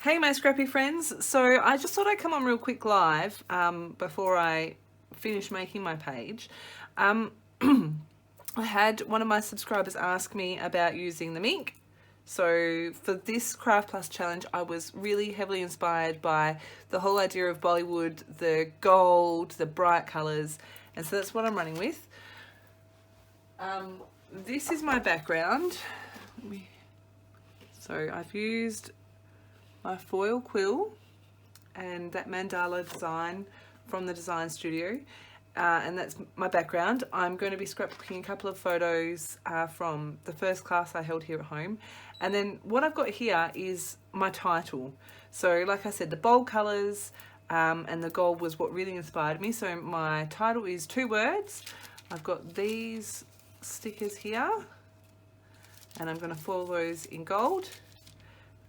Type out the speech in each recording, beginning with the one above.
Hey my scrappy friends, so I just thought I'd come on real quick live before I finish making my page. I had one of my subscribers ask me about using the Minc. So for this Craft Plus challenge, I was really heavily inspired by the whole idea of Bollywood, the gold, the bright colours, and so that's what I'm running with. This is my background. So I've used my foil quill and that Mandala design from the design studio, and that's my background. I'm going to be scrapbooking a couple of photos from the first class I held here at home, and then what I've got here is my title. So like I said, the bold colours and the gold was what really inspired me. So my title is 2 words. I've got these stickers here and I'm going to foil those in gold.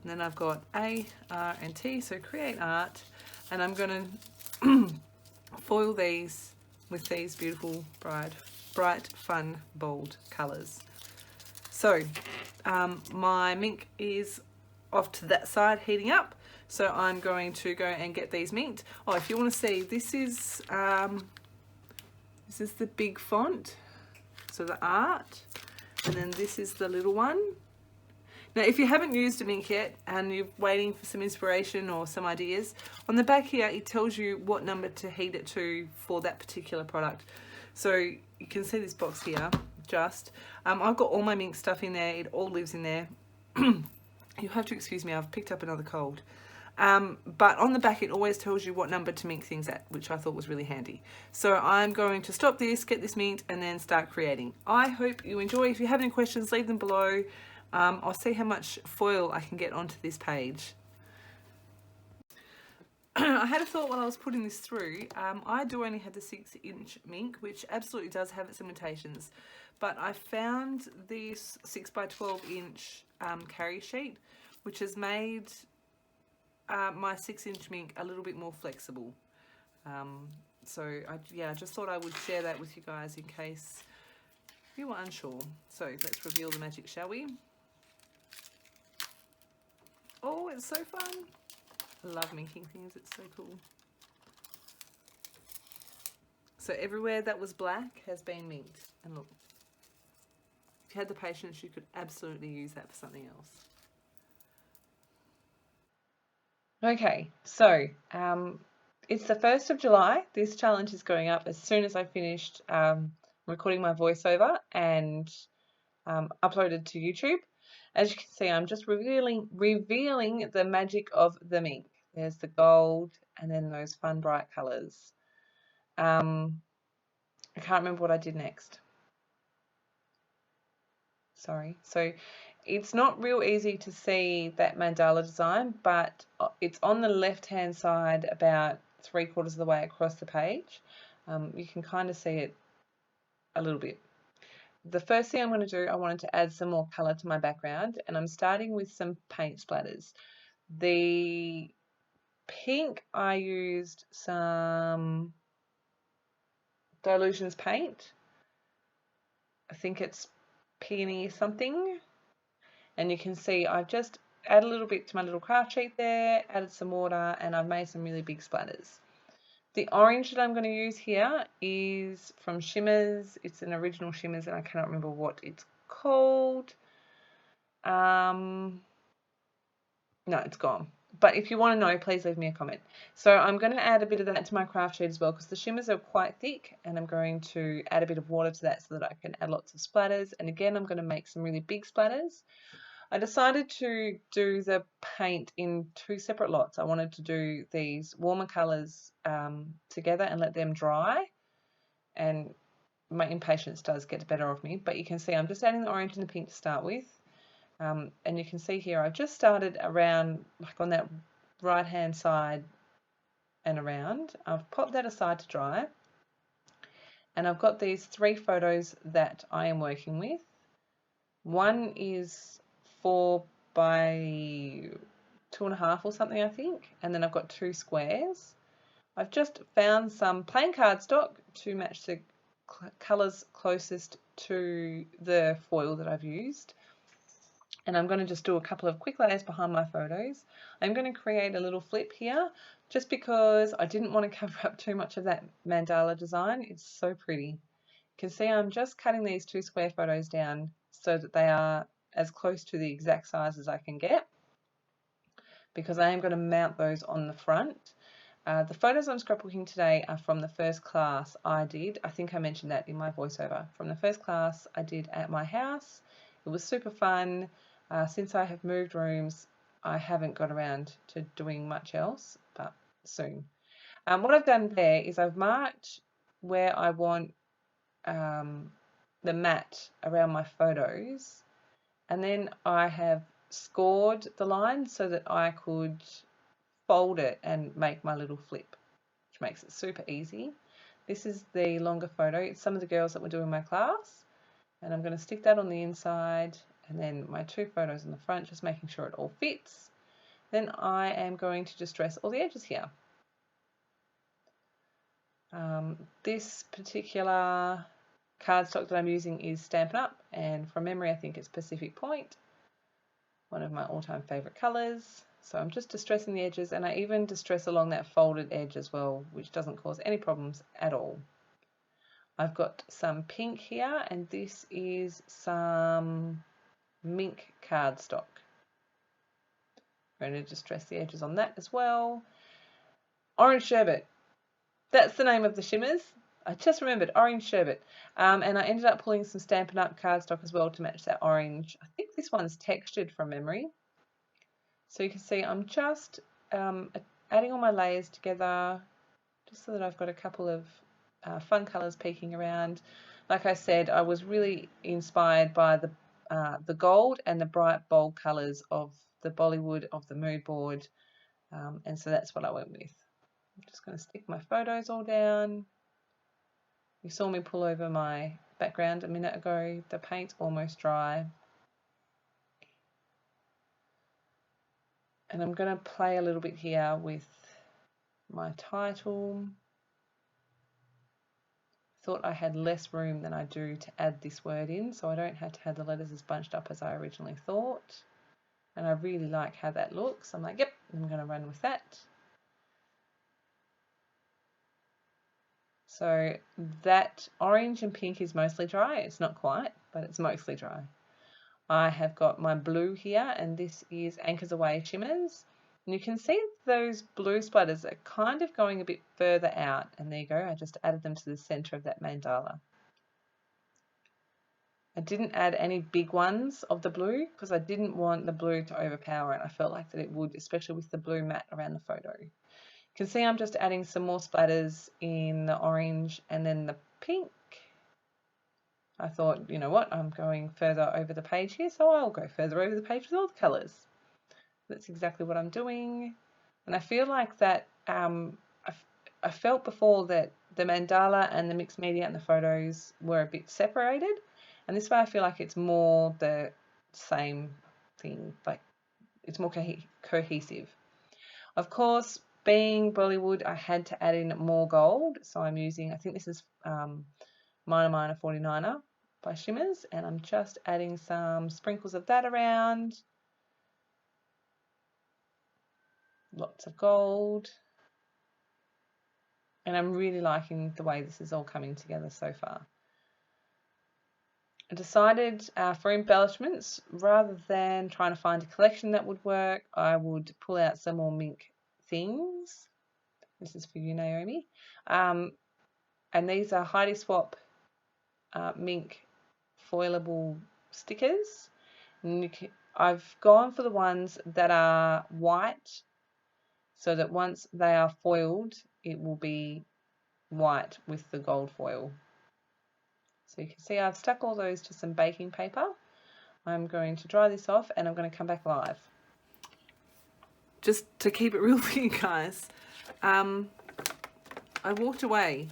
And then I've got A, R and T, so create art, and I'm going to foil these with these beautiful, bright, fun, bold colours. So my Minc is off to that side heating up, so I'm going to go and get these minked. Oh, if you want to see, this is the big font, so the art, and then this is the little one. Now, if you haven't used a Minc yet and you're waiting for some inspiration or some ideas, on the back here it tells you what number to heat it to for that particular product. So you can see this box here, I've got all my Minc stuff in there, it all lives in there. You'll have to excuse me, I've picked up another cold. But on the back it always tells you what number to Minc things at, which I thought was really handy. So I'm going to stop this, get this minked, and then start creating. I hope you enjoy. If you have any questions, leave them below. I'll see how much foil I can get onto this page. I had a thought while I was putting this through. I do only have the 6-inch Minc, which absolutely does have its limitations, but I found this 6x12-inch carry sheet, which has made my 6-inch Minc a little bit more flexible. So I just thought I would share that with you guys in case you were unsure. So let's reveal the magic, shall we? Oh, it's so fun. I love minking things, it's so cool. So everywhere that was black has been minked. And look, if you had the patience, you could absolutely use that for something else. Okay, so it's the 1st of July. This challenge is going up as soon as I finished recording my voiceover and uploaded to YouTube. As you can see, I'm just revealing the magic of the Minc. There's the gold and then those fun bright colours. I can't remember what I did next. Sorry. So it's not real easy to see that mandala design, but it's on the left-hand side about 3/4 of the way across the page. You can kind of see it a little bit. The first thing I'm going to do, I wanted to add some more colour to my background, and I'm starting with some paint splatters. The pink, I used some Dilutions paint. I think it's peony something. And you can see I've just added a little bit to my little craft sheet there, added some water, and I've made some really big splatters. The orange that I'm going to use here is from Shimmers. It's an original Shimmers and I cannot remember what it's called. No, it's gone. But if you want to know, please leave me a comment. So I'm going to add a bit of that to my craft sheet as well because the shimmers are quite thick, and I'm going to add a bit of water to that so that I can add lots of splatters. And again, I'm going to make some really big splatters. I decided to do the paint in 2 separate lots. I wanted to do these warmer colours together and let them dry, and my impatience does get the better of me, but you can see I'm just adding the orange and the pink to start with, and you can see here I've just started around like on that right hand side and around. I've popped that aside to dry, and I've got these 3 photos that I am working with. One is 4 by 2.5 or something, I think, and then I've got 2 squares. I've just found some plain cardstock to match the colours closest to the foil that I've used. And I'm going to just do a couple of quick layers behind my photos. I'm going to create a little flip here just because I didn't want to cover up too much of that mandala design. It's so pretty. You can see I'm just cutting these 2 square photos down so that they are as close to the exact size as I can get, because I am going to mount those on the front. The photos I'm scrapbooking today are from the first class I did. I think I mentioned that in my voiceover. From the first class I did at my house. It was super fun. Since I have moved rooms, I haven't got around to doing much else, but soon. What I've done there is I've marked where I want the mat around my photos, and then I have scored the line so that I could fold it and make my little flip, which makes it super easy. This is the longer photo. It's some of the girls that were doing my class, and I'm going to stick that on the inside, and then my 2 photos in the front, just making sure it all fits. Then I am going to just dress all the edges here. This particular cardstock that I'm using is Stampin' Up, and from memory I think it's Pacific Point, one of my all-time favourite colours. So I'm just distressing the edges, and I even distress along that folded edge as well, which doesn't cause any problems at all. I've got some pink here, and this is some Minc cardstock. I'm going to distress the edges on that as well. Orange Sherbet. That's the name of the shimmers. I just remembered, Orange Sherbet. And I ended up pulling some Stampin' Up cardstock as well to match that orange. I think this one's textured from memory. So you can see I'm just adding all my layers together just so that I've got a couple of fun colours peeking around. Like I said, I was really inspired by the gold and the bright bold colours of the Bollywood, of the mood board, and so that's what I went with. I'm just going to stick my photos all down. You saw me pull over my background a minute ago. The paint's almost dry. And I'm going to play a little bit here with my title. Thought I had less room than I do to add this word in, so I don't have to have the letters as bunched up as I originally thought. And I really like how that looks. I'm like, yep, I'm going to run with that. So that orange and pink is mostly dry. It's not quite, but it's mostly dry. I have got my blue here, and this is Anchors Away Shimmers. And you can see those blue splatters are kind of going a bit further out, and there you go, I just added them to the center of that mandala. I didn't add any big ones of the blue because I didn't want the blue to overpower it. I felt like that it would, especially with the blue mat around the photo. You can see I'm just adding some more splatters in the orange and then the pink. I thought, you know what, I'm going further over the page here, so I'll go further over the page with all the colours. That's exactly what I'm doing. And I feel like that, I felt before that the mandala and the mixed media and the photos were a bit separated. And this way I feel like it's more the same thing, like it's more cohesive. Of course, being Bollywood, I had to add in more gold. So I'm using, I think this is Minor 49er by Shimmers, and I'm just adding some sprinkles of that around. Lots of gold. And I'm really liking the way this is all coming together so far. I decided for embellishments, rather than trying to find a collection that would work, I would pull out some more Minc things. This is for you, Naomi. And these are Heidi Swap Minc foilable stickers. And I've gone for the ones that are white, so that once they are foiled, it will be white with the gold foil. So you can see I've stuck all those to some baking paper. I'm going to dry this off and I'm going to come back live. Just to keep it real for you guys, I walked away.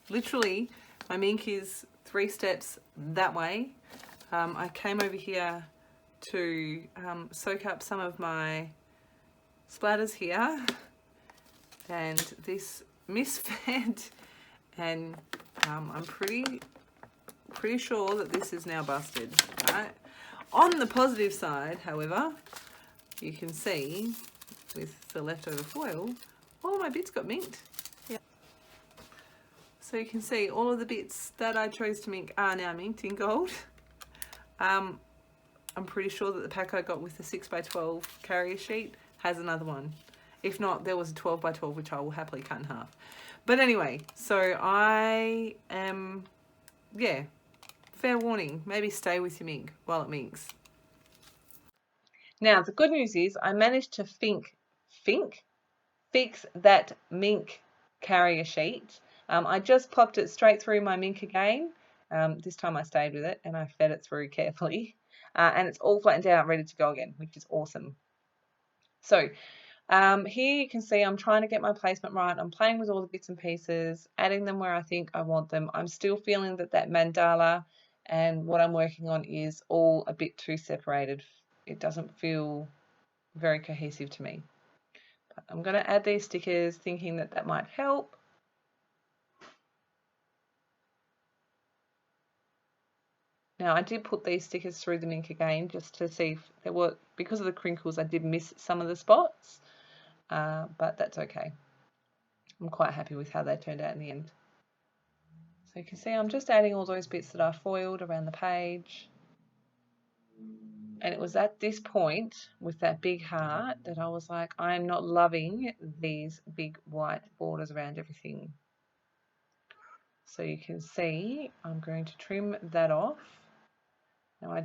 Literally, my Minc is 3 steps that way. I came over here to soak up some of my splatters here, and this misfed, and I'm pretty sure that this is now busted, right? On the positive side, however, you can see with the leftover foil, all of my bits got minked. Yeah. So you can see all of the bits that I chose to mink are now minked in gold. I'm pretty sure that the pack I got with the 6x12 carrier sheet has another one. If not, there was a 12x12 which I will happily cut in half. But anyway, so I am, yeah, fair warning, maybe stay with your Minc while it minks. Now, the good news is I managed to fix that Minc carrier sheet. I just popped it straight through my Minc again. This time I stayed with it and I fed it through carefully. And it's all flattened out, ready to go again, which is awesome. So here you can see I'm trying to get my placement right. I'm playing with all the bits and pieces, adding them where I think I want them. I'm still feeling that mandala and what I'm working on is all a bit too separated. It doesn't feel very cohesive to me. But I'm going to add these stickers thinking that that might help. Now I did put these stickers through the Minc again just to see if there were, because of the crinkles I did miss some of the spots, but that's okay. I'm quite happy with how they turned out in the end. So you can see I'm just adding all those bits that are foiled around the page. And it was at this point with that big heart that I was like, I am not loving these big white borders around everything. So you can see I'm going to trim that off. Now I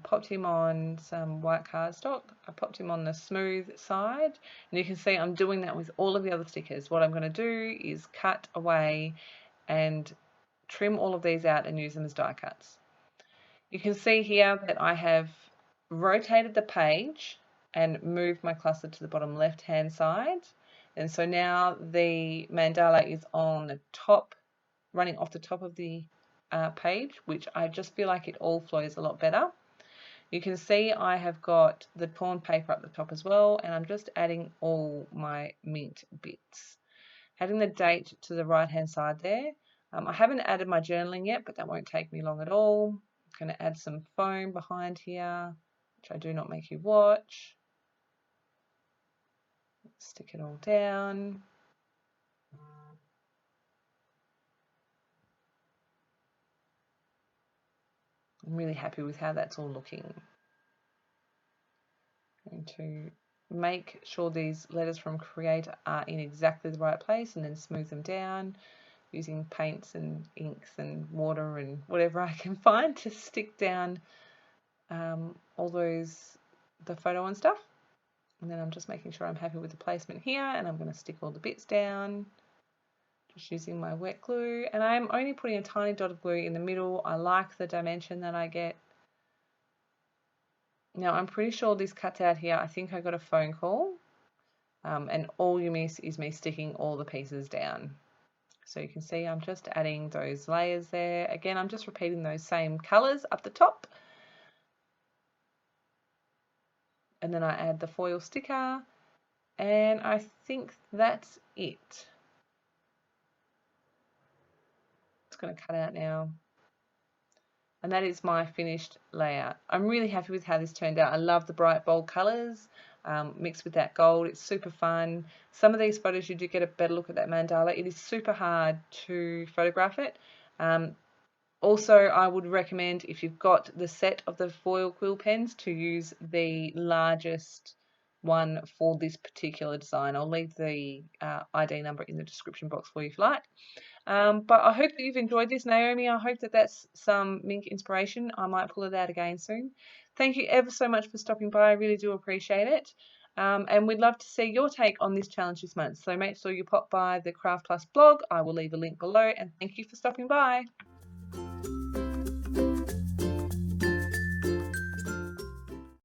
popped him on some white cardstock. I popped him on the smooth side. And you can see I'm doing that with all of the other stickers. What I'm going to do is cut away and trim all of these out and use them as die cuts. You can see here that I have rotated the page and moved my cluster to the bottom left hand side, and so now the mandala is on the top, running off the top of the page, which I just feel like it all flows a lot better. You can see I have got the torn paper up the top as well, and I'm just adding all my Minc bits. Adding the date to the right hand side there. I haven't added my journaling yet, but that won't take me long at all. I'm going to add some foam behind here, which I do not make you watch. Stick it all down. I'm really happy with how that's all looking. I'm going to make sure these letters from Create are in exactly the right place and then smooth them down using paints and inks and water and whatever I can find to stick down all those, the photo and stuff. And then I'm just making sure I'm happy with the placement here, and I'm going to stick all the bits down just using my wet glue, and I'm only putting a tiny dot of glue in the middle. I like the dimension that I get. Now I'm pretty sure this cuts out here. I think I got a phone call, and all you miss is me sticking all the pieces down. So you can see I'm just adding those layers there. Again, I'm just repeating those same colors up the top. And then I add the foil sticker, and I think that's it. It's going to cut out now. And that is my finished layout. I'm really happy with how this turned out. I love the bright bold colors mixed with that gold. It's super fun. Some of these photos you do get a better look at that mandala. It is super hard to photograph it. Also, I would recommend, if you've got the set of the foil quill pens, to use the largest one for this particular design. I'll leave the ID number in the description box for you if you like. But I hope that you've enjoyed this, Naomi. I hope that that's some Minc inspiration. I might pull it out again soon. Thank you ever so much for stopping by. I really do appreciate it. And we'd love to see your take on this challenge this month. So make sure you pop by the Craft Plus blog. I will leave a link below. And thank you for stopping by.